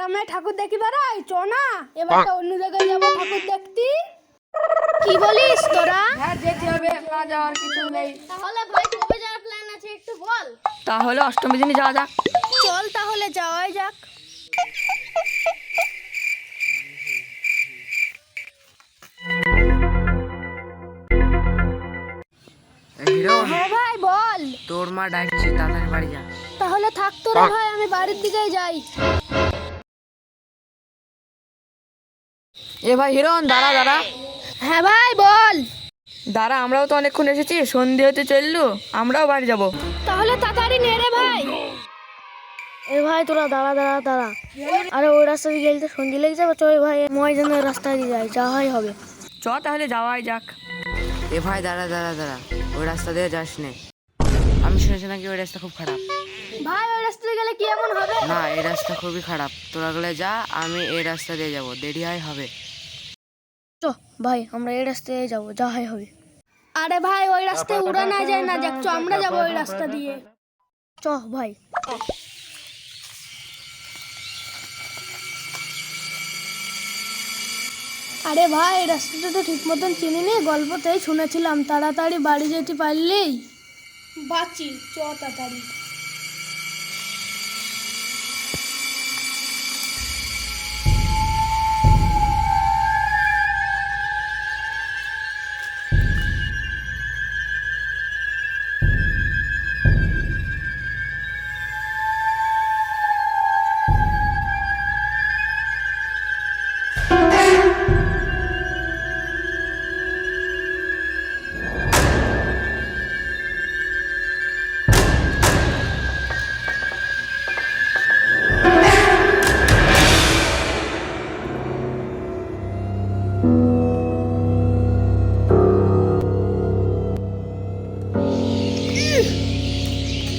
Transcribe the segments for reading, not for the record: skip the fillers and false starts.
গ্রামে ঠাকুর দেখি বেড়াই, চ না এবার তো অন্য জায়গায় যাবো ঠাকুর দেখতে। কি বলিস তোরা? হ্যাঁ যেতে হবে, না যাওয়ার কিছু নেই। তাহলে ভাই কবে যাওয়ার প্ল্যান আছে একটু বল। তাহলে অষ্টমী দিনে যাওয়া যাক। চল তাহলে যাওয়াই যাক। হ্যাঁ ভাই বল। তোর মা ডাকছে, তাড়াতাড়ি বাড়ি যা। তাহলে থাক তোরা ভাই, আমি বাড়ির দিকেই যাই। এ ভাই হিরণ, দাঁড়া দাঁড়া হ্যাঁ ভাই বল। দাঁড়া, আমরাও তো অনেকক্ষণ এসেছি, সন্ধে হতে চললো, আমরাও বাড়ি যাব। তাহলে তাড়াতাড়ি নে রে ভাই। এ ভাই তোরা দাঁড়া দাঁড়া দাঁড়া, আরে ওই রাস্তা দিয়ে গেলে তো সন্ধে লেগে যাবে। চল ভাই ময়দানের রাস্তা দিয়ে যাই, যা হয় হবে। চ তাহলে যাওয়াই যাক। এ ভাই দাঁড়া দাঁড়া দাঁড়া, ওই রাস্তা দিয়ে যাস নে। আমি শুনেছি নাকি ওই রাস্তা খুব খারাপ। ভাই ওই রাস্তা দিয়ে গেলে কি এমন হবে? না, এই রাস্তা খুবই খারাপ, তোরা গেলে যা, আমি এই রাস্তা দিয়ে যাবো, দেরি হয় হবে। চ ভাই আমরা এই রাস্তা দিয়ে যাবো, যা হয় হবে। আরে ভাই ওই রাস্তায় উড়া না যায় না, যাক চ আমরা যাবো ওই রাস্তা দিয়ে। চ ভাই। আরে ভাই রাস্তাটা তো ঠিক মতন চিনি নি, গল্পতেই শুনেছিলাম। তাড়াতাড়ি বাড়ি যেতে পারলেই বাঁচি, চ তাড়াতাড়ি।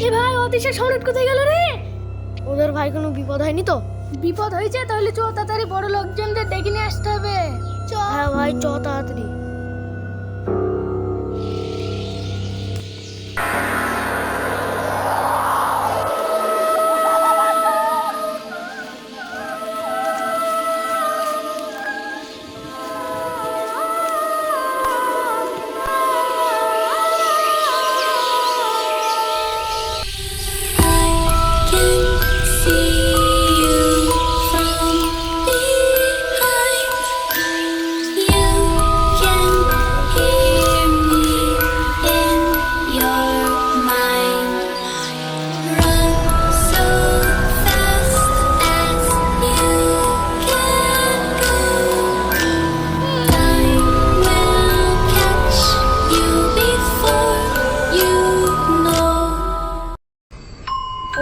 এ ভাই অতিশয় সড়ক কোথায় গেল রে? ওদের ভাই কোনো বিপদ হয়নি তো? বিপদ হয়েছে, তাহলে চ তাড়াতাড়ি বড় লোকজনদের ডেকে নিয়ে আসতে হবে। চ। হ্যাঁ ভাই চ তাড়াতাড়ি।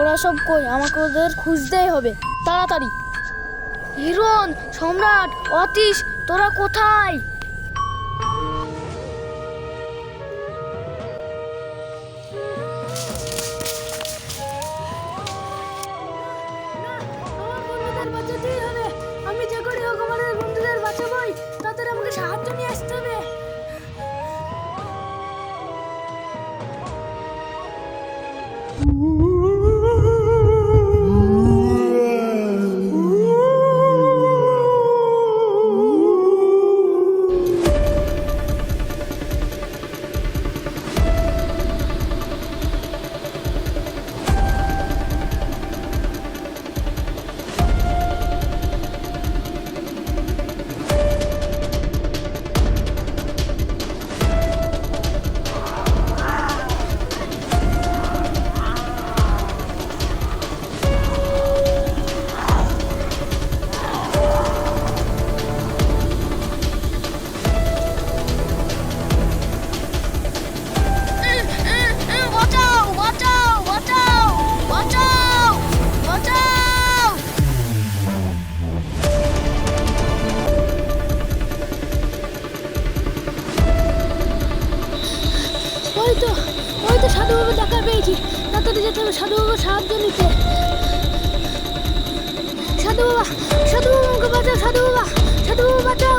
ওরা সব কই? আমাকে ওদের খুঁজতেই হবে তাড়াতাড়ি। হিরণ, সম্রাট, অতীশ, তোরা কোথায়? আমার বন্ধুদের বাঁচাতেই হবে। আমি যে করে হোক আমাদের বন্ধুদের বাঁচাবই, তাদের আমাকে সাহায্য নিয়ে আসতে হবে। ওই তো সাধু বাবা দেখা পেয়েছি, তাড়াতাড়ি যেতে হবে সাধু বাবা সাহায্য নিতে। সাধু বাবা, সাধু বাবা আমাকে বাঁচাও, সাধু বাবা, সাধু বাবা বাঁচাও।